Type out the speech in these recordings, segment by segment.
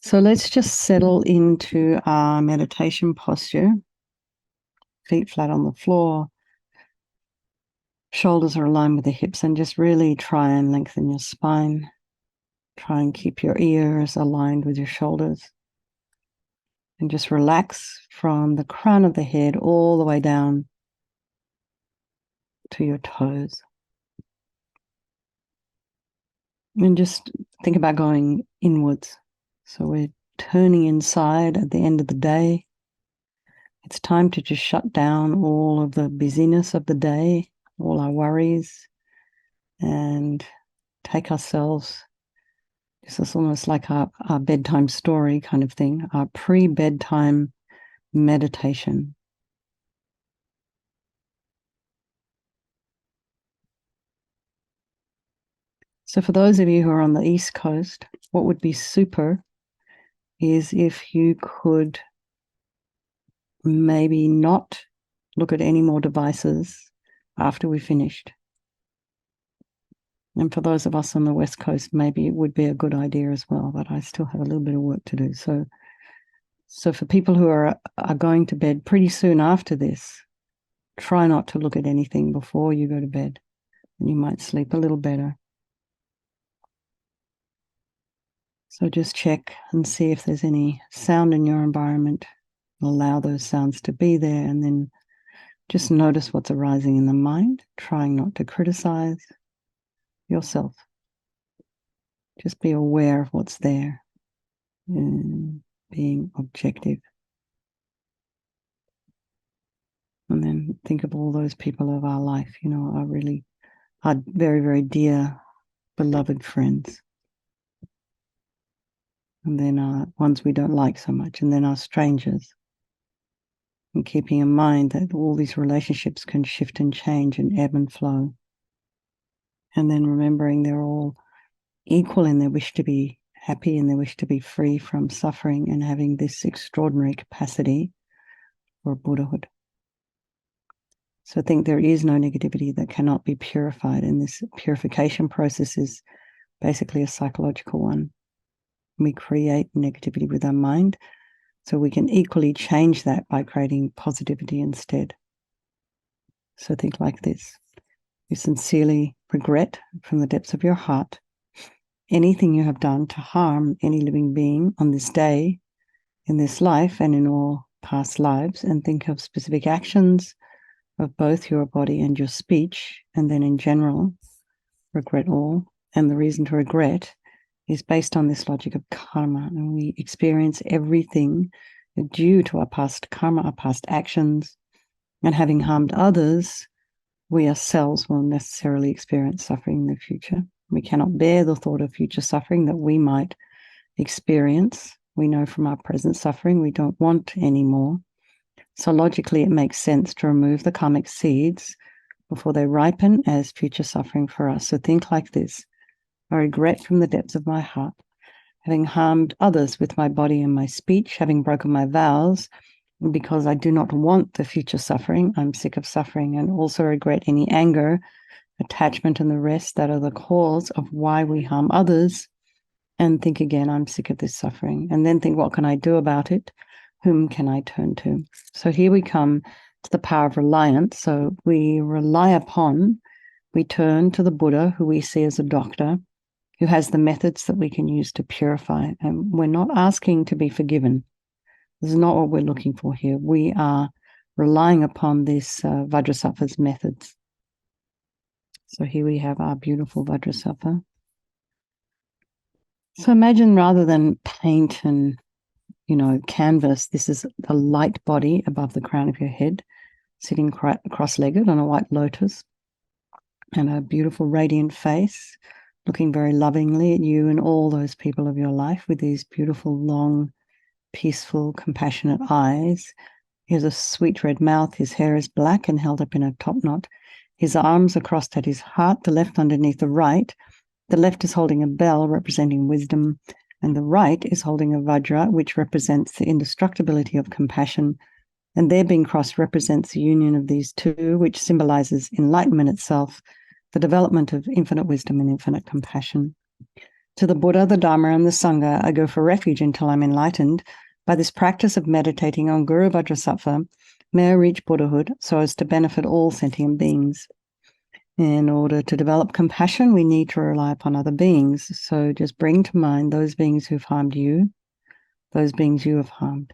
So let's just settle into our meditation posture. Feet flat on the floor. Shoulders are aligned with the hips, and just really try and lengthen your spine. Try and keep your ears aligned with your shoulders. And just relax from the crown of the head all the way down to your toes. And just think about going inwards. So we're turning inside at the end of the day. It's time to just shut down all of the busyness of the day, all our worries, and take ourselves. This is almost like our bedtime story kind of thing, our pre-bedtime meditation. So for those of you who are on the East Coast, what would be super is if you could maybe not look at any more devices after we finished. And for those of us on the West Coast, maybe it would be a good idea as well, but I still have a little bit of work to do. So for people who are going to bed pretty soon after this, try not to look at anything before you go to bed, and you might sleep a little better. So just check and see if there's any sound in your environment. Allow those sounds to be there, and then just notice what's arising in the mind, trying not to criticize yourself. Just be aware of what's there and being objective. And then think of all those people of our life, our very, very dear, beloved friends. And then our ones we don't like so much, and then our strangers. And keeping in mind that all these relationships can shift and change and ebb and flow. And then remembering they're all equal in their wish to be happy and their wish to be free from suffering and having this extraordinary capacity for Buddhahood. So I think there is no negativity that cannot be purified, and this purification process is basically a psychological one. We create negativity with our mind, so we can equally change that by creating positivity instead. So think like this. You sincerely regret from the depths of your heart anything you have done to harm any living being on this day, in this life, and in all past lives, and think of specific actions of both your body and your speech, and then in general, regret all. And the reason to regret is based on this logic of karma, and we experience everything due to our past karma, our past actions, and having harmed others, we ourselves will necessarily experience suffering in the future. We cannot bear the thought of future suffering that we might experience. We know from our present suffering we don't want any more. So logically, it makes sense to remove the karmic seeds before they ripen as future suffering for us. So think like this. I regret from the depths of my heart having harmed others with my body and my speech, having broken my vows, because I do not want the future suffering. I'm sick of suffering, and also regret any anger, attachment, and the rest that are the cause of why we harm others. And think again, I'm sick of this suffering. And then think, what can I do about it? Whom can I turn to? So here we come to the power of reliance. So we rely upon, we turn to the Buddha, who we see as a doctor, who has the methods that we can use to purify. And we're not asking to be forgiven. This is not what we're looking for here. We are relying upon this Vajrasattva's methods. So here we have our beautiful Vajrasattva. So imagine rather than paint and, canvas, this is a light body above the crown of your head, sitting cross-legged on a white lotus, and a beautiful radiant face, looking very lovingly at you and all those people of your life with these beautiful, long, peaceful, compassionate eyes. He has a sweet red mouth. His hair is black and held up in a top knot. His arms are crossed at his heart, the left underneath the right. The left is holding a bell representing wisdom, and the right is holding a vajra, which represents the indestructibility of compassion. And their being crossed represents the union of these two, which symbolizes enlightenment itself, the development of infinite wisdom and infinite compassion. To the Buddha, the Dharma, and the Sangha, I go for refuge until I'm enlightened. By this practice of meditating on Guru Vajrasattva, may I reach Buddhahood so as to benefit all sentient beings. In order to develop compassion, we need to rely upon other beings. So just bring to mind those beings who've harmed you, those beings you have harmed.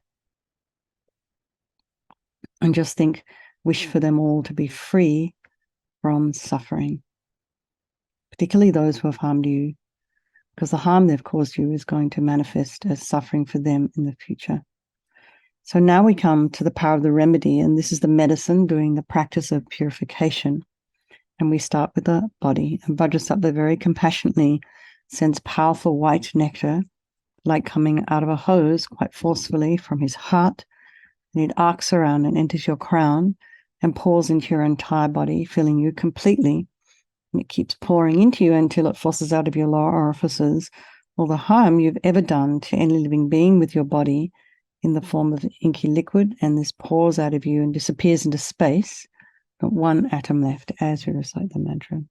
And just wish for them all to be free from suffering, particularly those who have harmed you, because the harm they've caused you is going to manifest as suffering for them in the future. So now we come to the power of the remedy, and this is the medicine doing the practice of purification. And we start with the body, and Vajrasattva very compassionately sends powerful white nectar, like coming out of a hose quite forcefully from his heart, and it arcs around and enters your crown and pours into your entire body, filling you completely. And it keeps pouring into you until it forces out of your lower orifices all the harm you've ever done to any living being with your body in the form of inky liquid, and this pours out of you and disappears into space. Not one atom left as you recite the mantra.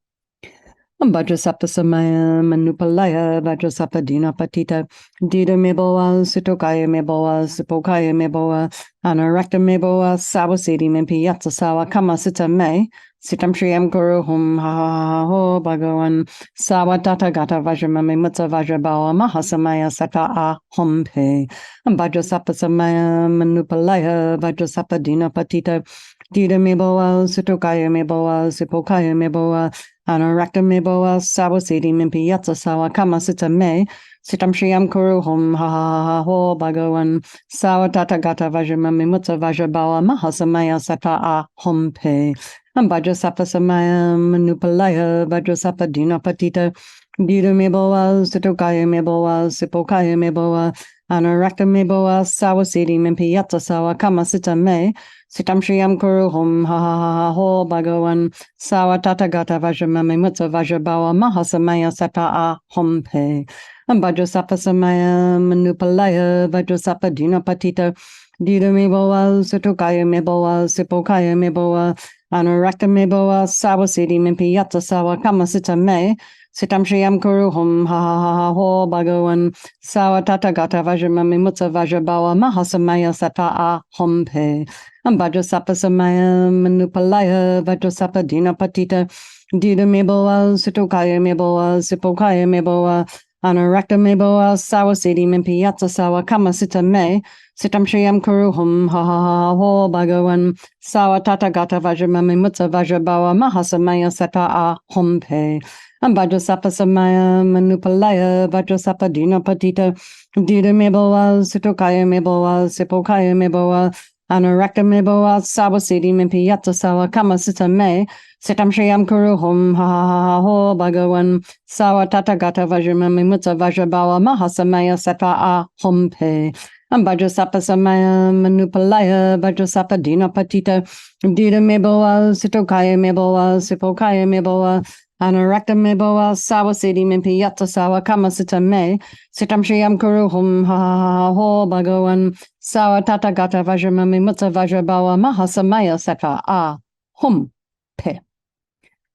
Vajrasattva samaya manupalaya Vajrasattva dinapatita dida meboa sitokaya meboa sipokaya meboa anarakta meboa sawasiti mempi yatsa sawa kama sita me sitam shriyam guru hum ha ha ho bhagavan sawa tata gata vajramame mutsa vajrabawa mahasamaya sata a hum pe Vajrasattva samaya manupalaya Vajrasattva dinapatita dida meboa sitokaya meboa sipokaya meboa Anarakta meboa sawasiti mimpi yatsa sawa kama sita me sitam shriyam kuru hum ha ha ha ho bhagavan sawa tata gata vajramami mutsa vajrabawa mahasamaya sata a hum pe Vajrasattva samaya manupalaya Vajrasattva dinapatita dida meboa sitokaya meboa sipokaya meboa Anarakta meboa sawasiti mimpi yatsa sawa kama sita me Sitam Shriyam Kuru Hum Ha Ha Ha Ho Bhagavan Sawa Tata Gata Vajramame Mutsa Vajrabawa Mahasamaya Sata A Hum Pe Vajrasattva Samaya Manupalaya Vajrasattva Dinapatita Dida Meboa Sutukaya Meboa Sipokaya Meboa Anurakta Meboa Sawasiti Mimpi Yatsa Sawa Kamasita Me Sitam Shriyam Kuru Hum Ha Ha Ha Ho Bhagavan Sawa Tata Gata Vajramame Mutsa Vajrabawa Mahasamaya Sata A Hum Pe Vajrasattva samaya manupalaya Vajrasattva dinapatita dida meboa sitokaya meboa sipokaya meboa anarakta meboa sawasiti mimpi yatsa sawa kamasita me sitam shriyam kuru hum ha ha ha ho bhagavan sawa tata gata vajramami mutsa vajrabawa mahasamaya sata a hum pe Vajrasattva samaya manupalaya Vajrasattva dinapatita dida meboa sitokaya meboa sipokaya meboa Anarakta meboa sawasiti mimpi yatsa sawa kama sita me sitam shriyam kuru hum ha ha ha ho bhagavan sawa tata gata vajramami mutsa vajrabawa mahasamaya sata a hum pe Vajrasattva samaya manupalaya Vajrasattva dinapatita dida meboa sitokaya meboa sipokaya meboa Anarakta meboa sawasiti mimpi yatsa sawa kama sita me sitam shriyam kuru hum ha ha ha ho bhagavan Sawa tata gata vajramami mutsa vajrabawa mahasamaya sata a hum pe.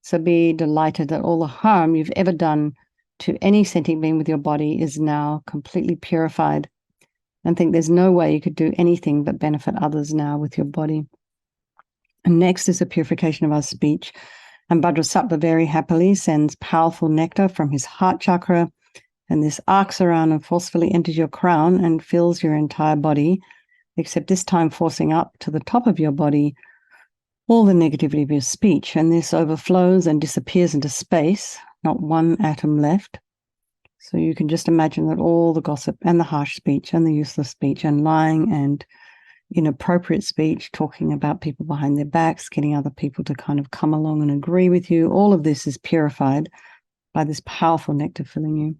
So be delighted that all the harm you've ever done to any sentient being with your body is now completely purified, and think there's no way you could do anything but benefit others now with your body. And next is the purification of our speech. And Vajrasattva very happily sends powerful nectar from his heart chakra, and this arcs around and forcefully enters your crown and fills your entire body, except this time forcing up to the top of your body all the negativity of your speech. And this overflows and disappears into space, not one atom left. So you can just imagine that all the gossip and the harsh speech and the useless speech and lying and inappropriate speech, talking about people behind their backs, getting other people to kind of come along and agree with you, all of this is purified by this powerful nectar filling you.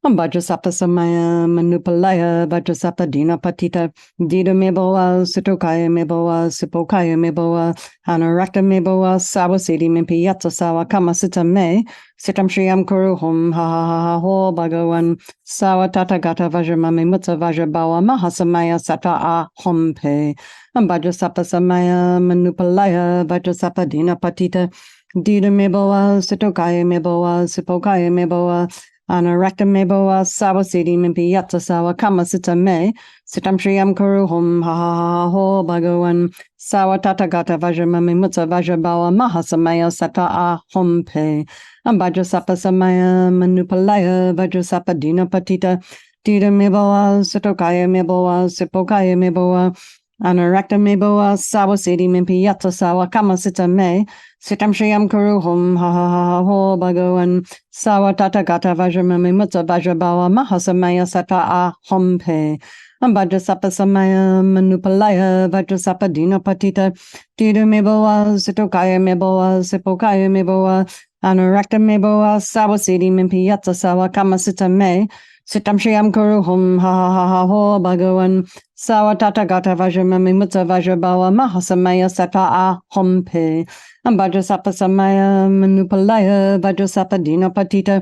Vajrasattva samaya manupalaya Vajrasattva dinapatita dida meboa sitokaya meboa sipokaya meboa anarakta meboa sawasiti mimpi yatsa sawa kamasita me sitam shriyam kuru hum ha ha ha ho bhagavan sawa tata gata vajramami mutsa vajrabawa mahasamaya sata a hum pe Vajrasattva samaya manupalaya Vajrasattva dinapatita dida meboa sitokaya meboa sipokaya meboa Anarakta meboa sawa siddhi mimpi yatsa sawa kama sita me. Sitam shriyam kuruhum ha ha ha ho bhagavan. Sawa tata gata vajramami mutsa vajrabawa mahasamaya sata ahom pe. Vajrasapa samaya manupalaya vajrasapa dina patita. Dita meboa sitokaya meboa sipokaya meboa. Anarakta meboa sawa siddhi mimpi yatsa sawa kama sita me. Sitam shriyam kuruhum ha ha ha ho bhagavan. Sawa tata gata vajramami mutsa vajrabawa mahasamaya sata ahom pe. Vajrasapa samaya manupalaya vajrasapa dina patita. Dita meboa sitokaya meboa sipokaya meboa. Anurakta meboa sawa siddhi mimpi yatsa sawa kama sita me. Sitam shriyam kuruhum ha ha ha ha ho bhagavan. Sawa tata gata vajramami mutsa vajrabawa mahasamaya sata ahom pe. Vajrasapa samaya manupalaya vajrasapa dina patita.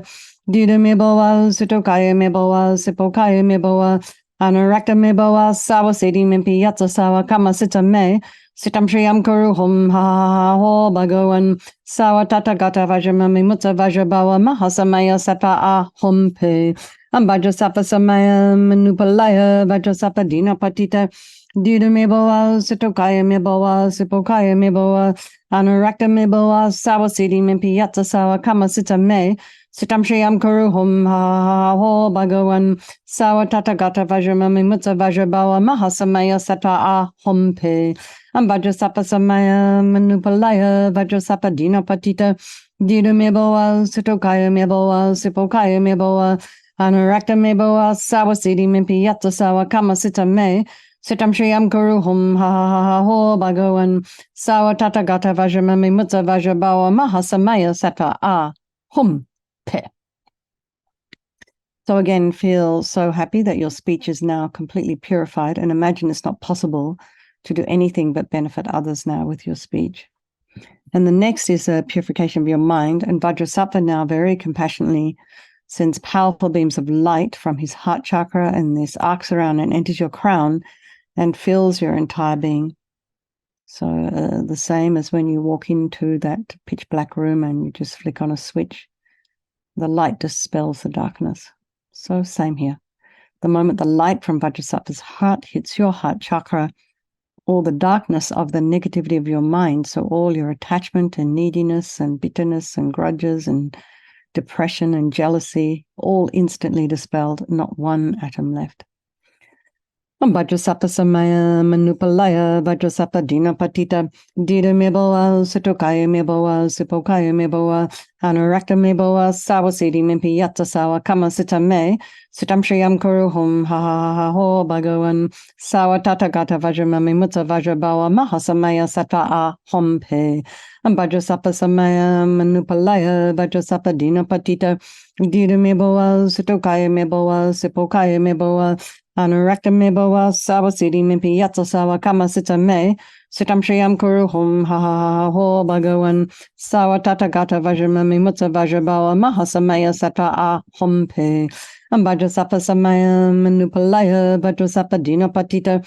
Dita meboa sitokaya meboa sipokaya meboa. Anurakta meboa sawa siddhi mimpi yatsa sawa kama sita me. Sitam shriyam kuruhum ha ha ha ho bhagavan. Sawa tata gata vajramami mutsa vajrabawa mahasamaya sata ahom pe. Vajrasapa samaya manupalaya vajrasapa dina patita. Dita meboa sitokaya meboa sipokaya meboa. Anurakta meboa sawa siddhi mimpi yatsa sawa kama sita me. Sitam shriyam kuruhum ha ha ha ho bhagavan. Sawa tata gata vajramami mutsa vajrabawa mahasamaya sata ahom pe. Vajrasapa samaya manupalaya vajrasapa dina patita. Dita meboa sitokaya meboa sipokaya meboa. Anurakta meboa sawa siddhi mimpi yatsa sawa kama sita me. Sitam shriyam kuruhum ha ha ha ha ho bhagavan. Sawa tata gata vajramami mutsa vajrabawa mahasamaya sata ahom pe. So again, feel so happy that your speech is now completely purified, and imagine it's not possible to do anything but benefit others now with your speech. And the next is a purification of your mind, and Vajrasattva now very compassionately sends powerful beams of light from his heart chakra and this arcs around and enters your crown and fills your entire being. So the same as when you walk into that pitch black room and you just flick on a switch, the light dispels the darkness. So same here. The moment the light from Vajrasattva's heart hits your heart chakra, all the darkness of the negativity of your mind, so all your attachment and neediness and bitterness and grudges and depression and jealousy, all instantly dispelled, not one atom left. Vajrasapa samaya manupalaya vajrasapa dina patita. Dita meboa sitokaya meboa sipokaya meboa. Anurakta meboa sawa siddhi mimpi yatsa sawa kama sita me. Sitam shriyam kuruhum ha ha ha ho bhagavan. Sawa tata gata vajramami mutsa vajrabawa mahasamaya sata ahom pe. Vajrasapa samaya manupalaya vajrasapa dina patita. Dita meboa sitokaya meboa sipokaya meboa. Anurakta meboa sawa siddhi mimpi yatsa sawa kama sita me. Sitam shriyam kuruhum ha ha ha ho bhagavan. Sawa tata gata vajramami mutsa vajrabawa mahasamaya sata ahom pe. Vajrasapa samaya manupalaya vajrasapa dina patita.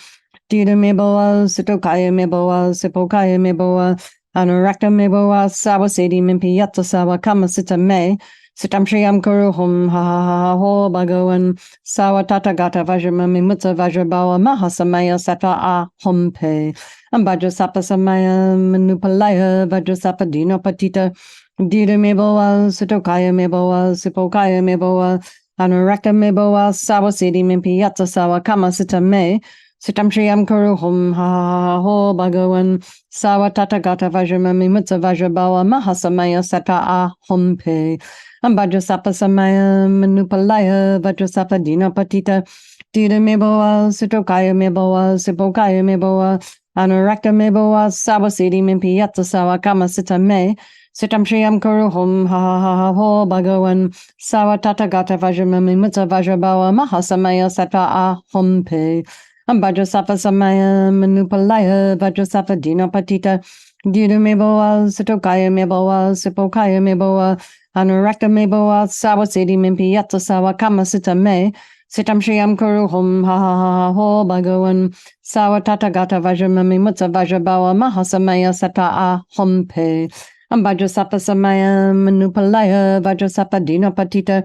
Dita meboa sitokaya meboa sipokaya meboa. Anurakta meboa sawa siddhi mimpi yatsa sawa kama sita me. Sitam shriyam kuruhum ha ha ha ho bhagavan. Sawa tata gata vajramami mutsa vajrabawa mahasamaya sata ahom pe. Vajrasapa samaya manupalaya vajrasapa dina patita. Dita meboa sitokaya meboa sipokaya meboa. Anurakta meboa sawa siddhi mimpi yatsa sawa kama sita me. Sitam shriyam kuruhum ha ha ha ho bhagavan. Sawa tata gata vajramami mutsa vajrabawa mahasamaya sata ahom pe. Vajrasapa samaya manupalaya vajrasapa dina patita. Dita meboa sitokaya meboa sipokaya meboa. Anurakta meboa sawa siddhi mimpi yatsa sawa kama sita me. Sitam shriyam kuruhum ha ha ha ha ho bhagavan. Sawa tata gata vajramami mutsa vajrabawa mahasamaya sata ahom pe. Vajrasapa samaya manupalaya vajrasapa dina patita. Dita meboa sitokaya meboa sipokaya meboa. Anurakta meboa sawa siddhi mimpi yatsa sawa kama sita me. Sitam shriyam kuruhum ha ha ha ha ho bhagavan. Sawa tata gata vajramami mutsa vajrabawa mahasamaya sata ahom pe. Vajrasapa samaya manupalaya vajrasapa dina patita.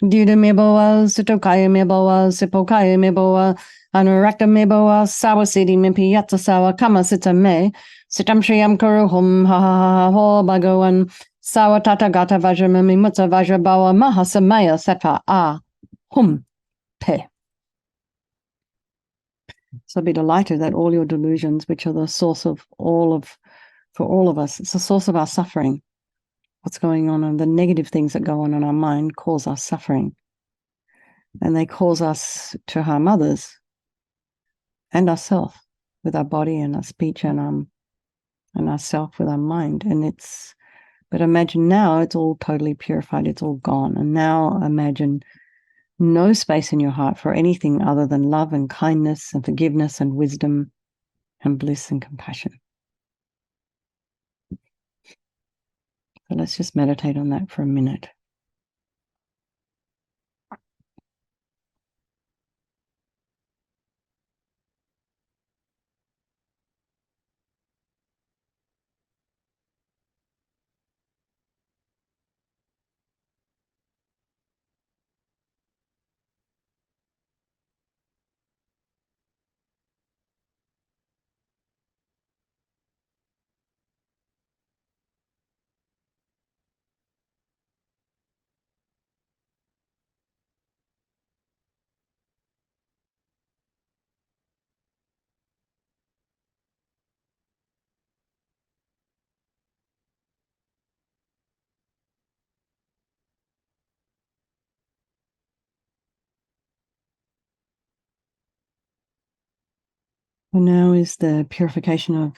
Dida meboa, sitokaya meboa, sipokaya meboa, anurakta meboa, sawasidi mimpi yatsa sawa kama sita me, sitam shriyam kuruhum ha ha ha ho bhagawan, sawa tata gata vajramami mutsa vajrabawa mahasamaya seta a hum pe. So be delighted that all your delusions, which are the source of for all of us, it's the source of our suffering. What's going on and the negative things that go on in our mind cause us suffering. And they cause us to harm others and ourselves with our body and our speech and ourself with our mind. But imagine now it's all totally purified, it's all gone. And now imagine no space in your heart for anything other than love and kindness and forgiveness and wisdom and bliss and compassion. So let's just meditate on that for a minute. Well, now is the purification of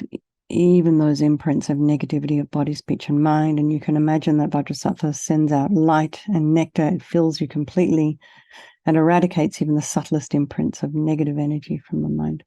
even those imprints of negativity of body, speech, and mind. And you can imagine that Vajrasattva sends out light and nectar. It fills you completely and eradicates even the subtlest imprints of negative energy from the mind.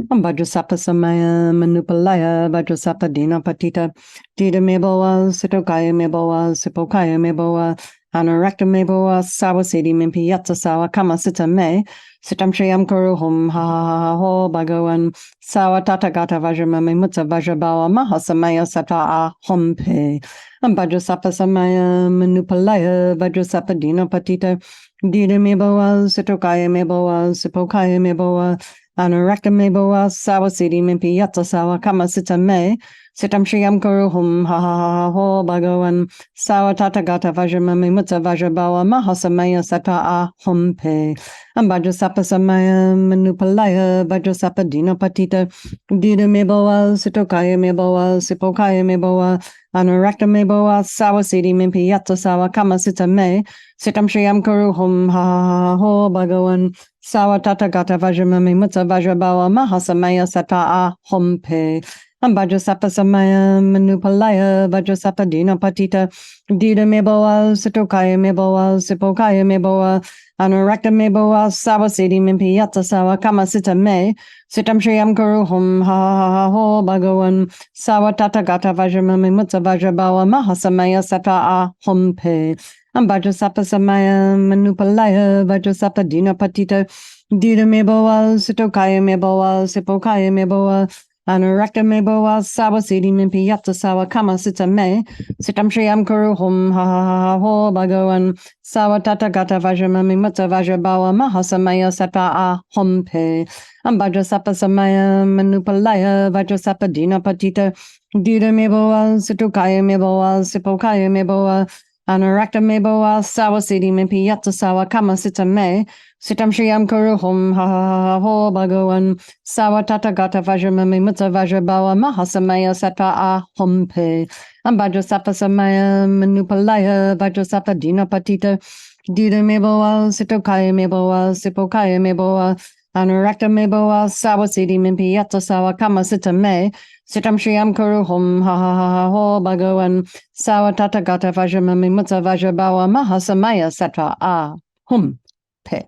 Vajrasappa samaya manupalaya Vajrasappa dina patita dida meboa sitokaya meboa sipokaya meboa anurakta meboa sawasidi mimpi yatsa sawa kama sita me sitam shriyam kuruhum ha ha ha ho bhagawan sawa tatagata vajramami mutsa vajrabawa mahasamaya sata a hompe Vajrasappa samaya manupalaya Vajrasappa dina patita dida meboa sitokaya meboa sipokaya meboa Anurakta meboa sawasidi mimpi yatsa sawa kama sita me sitam shriyam kuruhum ha ha ha ho bhagawan sawa tatagata vajramami mutsa vajrabawa mahasamaya sata a hompe Vajrasappa samaya manupalaya Vajrasappa dina patita dida meboa sitokaya meboa sipokaya meboa Anurakta meboa sawasidi mimpi yatsa sawa kama sita me sitam shriyam kuruhum ha ha ha ho bhagawan Sawa tatagata vajramami mutsa vajrabawa mahasamaya sata a hompe Vajrasappa samaya manupalaya Vajrasappa dina patita dida meboa sitokaya meboa sipokaya meboa Anurakta meboa sawasidi mimpi yatsa sawa kama sita me sitam shriyam kuruhum ha ha ha ho bhagawan sawa tatagata vajramami mutsa vajrabawa mahasamaya sata a hompe Vajrasappa samaya manupalaya Vajrasappa dina patita dida meboa sitokaya meboa sipokaya meboa anurakta meboa sawasidi mimpi yatsa sawa kama sita me sitam shriyam kuruhum ha ha ha ho bhagawan sawa tatagata vajramami mutsa vajrabawa mahasamaya sata a hompe Vajrasappa samaya manupalaya Vajrasappa dina patita dida meboa sitokaya meboa sipokaya meboa Anurakta meboa sawasidi mimpi yatsa sawa kama sita me sitam shriyam kuruhum ha ha ha ho bhagawan sawa tatagata vajramami mutsa vajrabawa mahasamaya sata a hompe Vajrasappa samaya manupalaya Vajrasappa dina patita dida meboa sitokaya meboa sipokaya meboa Anurakta meboa sawasidi mimpi yatsa sawa kama sita me sitam shriyam kuruhum ha ha ha ho bhagawan sawa tatagata vajramami mutsa vajrabawa mahasamaya sata a hum pe.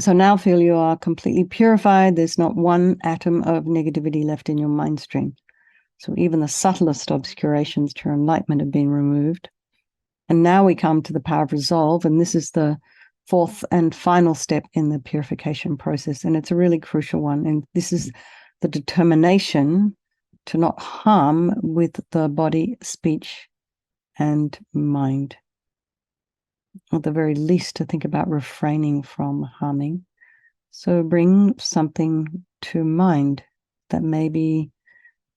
So now feel you are completely purified. There's not one atom of negativity left in your mind stream. So even the subtlest obscurations to your enlightenment have been removed. And now we come to the power of resolve, and this is the fourth and final step in the purification process. And it's a really crucial one. And this is the determination to not harm with the body, speech, and mind. at the very least, to think about refraining from harming. So bring something to mind that maybe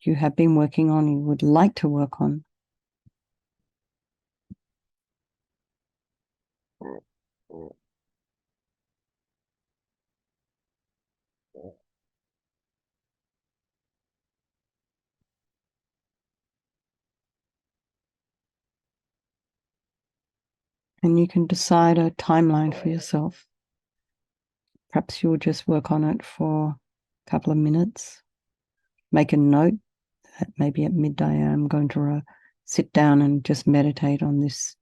you have been working on, you would like to work on. And you can decide a timeline for yourself. Perhaps you'll just work on it for a couple of minutes. Make a note that maybe at midday I'm going to sit down and just meditate on this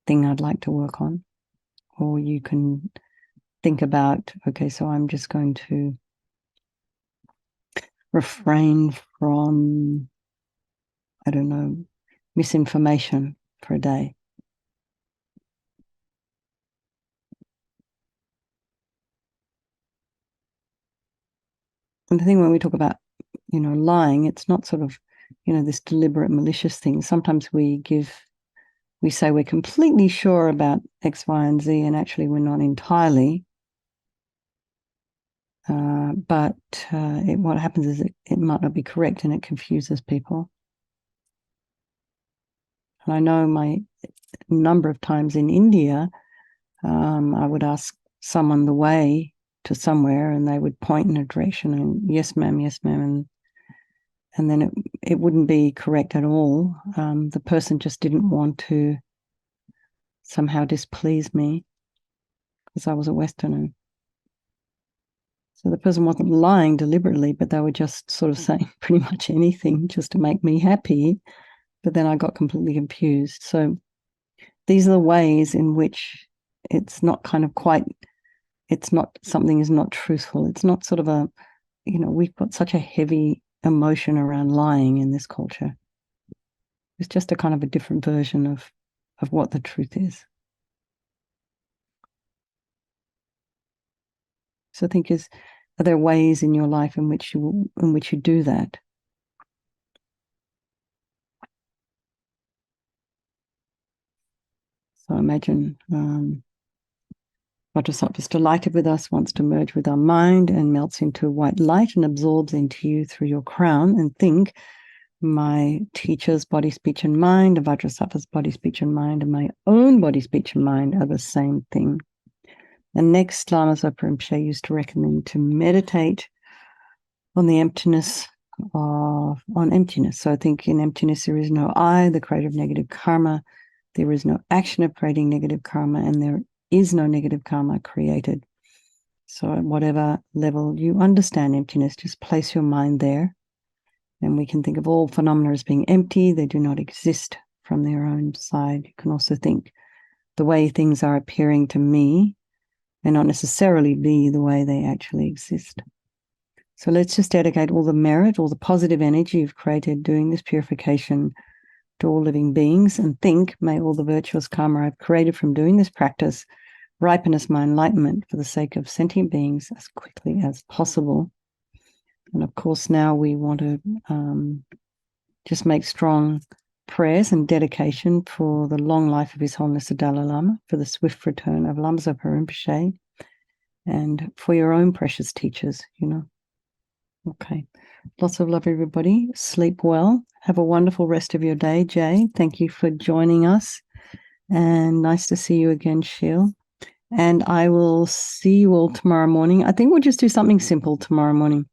thing I'd like to work on. Or you can think about, okay, so I'm just going to refrain from, I don't know, misinformation for a day. And the thing when we talk about, lying, it's not sort of, this deliberate malicious thing. Sometimes we say we're completely sure about X, Y, and Z, and actually we're not entirely. But what happens is it might not be correct and it confuses people. And I know a number of times in India, I would ask someone the way to somewhere and they would point in a direction and yes, ma'am, and then it wouldn't be correct at all. The person just didn't want to somehow displease me because I was a Westerner. So the person wasn't lying deliberately, but they were just sort of saying pretty much anything just to make me happy. But then I got completely confused. So these are the ways in which it's not kind of quite, it's not, something is not truthful. It's not sort of we've got such a heavy emotion around lying in this culture. It's just a kind of a different version of what the truth is. So I think are there ways in your life in which you do that? So imagine Vajrasattva is delighted with us, wants to merge with our mind and melts into white light and absorbs into you through your crown. And think, my teacher's body, speech, and mind, Vajrasattva's body, speech, and mind, and my own body, speech, and mind are the same thing. And next, Lama Zopa Rinpoche used to recommend to meditate on the emptiness on emptiness. So I think in emptiness there is no I, the creator of negative karma. There is no action of creating negative karma, and there is no negative karma created. So at whatever level you understand emptiness, just place your mind there. And we can think of all phenomena as being empty. They do not exist from their own side. You can also think the way things are appearing to me may not necessarily be the way they actually exist. So let's just dedicate all the merit, all the positive energy you've created doing this purification to all living beings, and think, may all the virtuous karma I've created from doing this practice ripen as my enlightenment for the sake of sentient beings as quickly as possible. And of course, now we want to just make strong prayers and dedication for the long life of His Holiness the Dalai Lama, for the swift return of Lama Zopa Rinpoche, and for your own precious teachers, Okay. Lots of love, everybody. Sleep well. Have a wonderful rest of your day, Jay. Thank you for joining us. And nice to see you again, Sheil. And I will see you all tomorrow morning. I think we'll just do something simple tomorrow morning.